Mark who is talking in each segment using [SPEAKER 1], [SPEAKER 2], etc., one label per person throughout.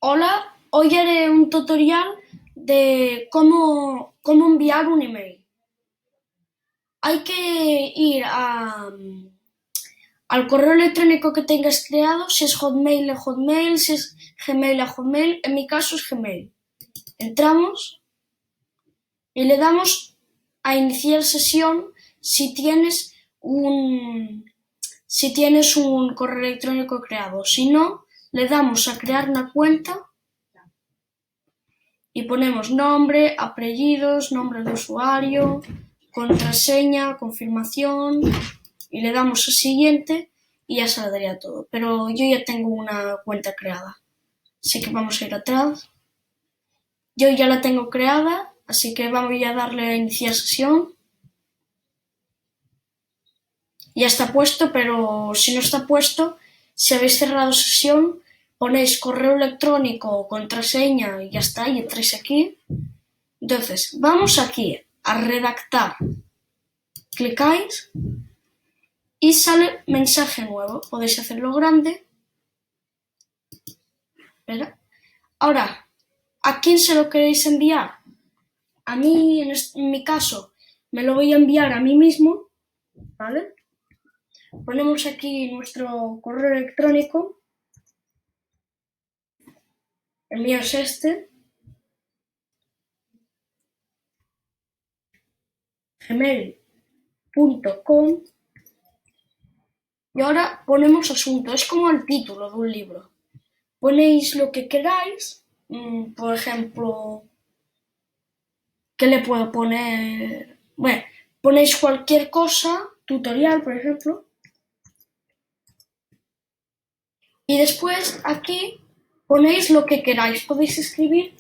[SPEAKER 1] Hola, hoy haré un tutorial de cómo enviar un email. Hay que ir al correo electrónico que tengas creado, si es Hotmail a Hotmail, si es Gmail a Hotmail, en mi caso es Gmail. Entramos y le damos a iniciar sesión si tienes un correo electrónico creado. Si no, le damos a crear una cuenta y ponemos nombre, apellidos, nombre de usuario, contraseña, confirmación y le damos a siguiente y ya saldría todo. Pero yo ya tengo una cuenta creada, así que vamos a ir atrás. Yo ya la tengo creada, así que vamos a darle a iniciar sesión. Ya está puesto, pero si no está puesto, si habéis cerrado sesión, ponéis correo electrónico, contraseña y ya está, y entráis aquí. Entonces, vamos aquí a redactar. Clicáis y sale mensaje nuevo. Podéis hacerlo grande. ¿Verdad? Ahora, ¿a quién se lo queréis enviar? A mí, en mi caso, me lo voy a enviar a mí mismo. ¿Vale? Ponemos aquí nuestro correo electrónico. El mío es este. gmail.com y ahora ponemos asunto, es como el título de un libro. Ponéis lo que queráis, por ejemplo, ¿qué le puedo poner? Bueno, ponéis cualquier cosa, tutorial, por ejemplo, y después aquí ponéis lo que queráis, podéis escribir,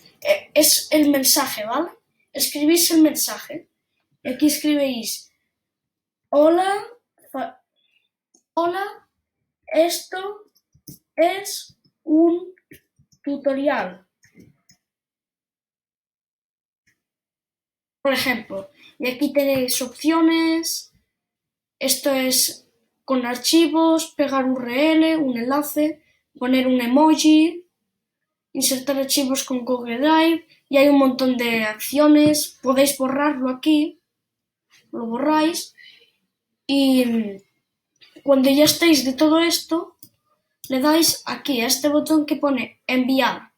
[SPEAKER 1] es el mensaje, ¿vale? Escribís el mensaje, y aquí escribís, hola, esto es un tutorial. Por ejemplo, y aquí tenéis opciones. Esto es con archivos, pegar URL, un enlace, poner un emoji, insertar archivos con Google Drive y hay un montón de acciones. Podéis borrarlo aquí, lo borráis y cuando ya estéis de todo esto, le dais aquí a este botón que pone enviar.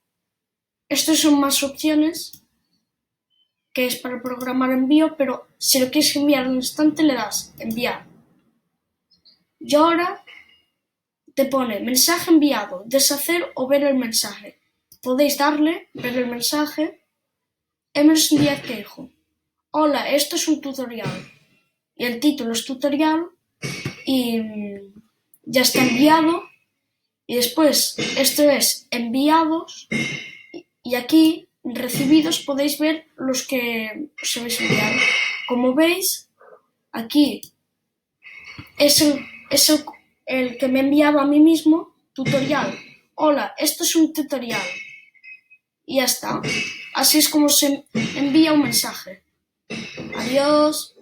[SPEAKER 1] Estas son más opciones, que es para programar envío, pero si lo quieres enviar en un instante le das enviar. Y ahora te pone mensaje enviado, deshacer o ver el mensaje. Podéis darle, ver el mensaje. Emerson Díaz Queijo. Hola, esto es un tutorial. Y el título es tutorial y ya está enviado. Y después, esto es enviados y aquí recibidos podéis ver los que os habéis enviado. Como veis, aquí es el que me he enviado a mí mismo, tutorial. Hola, esto es un tutorial. Y ya está. Así es como se envía un mensaje. Adiós.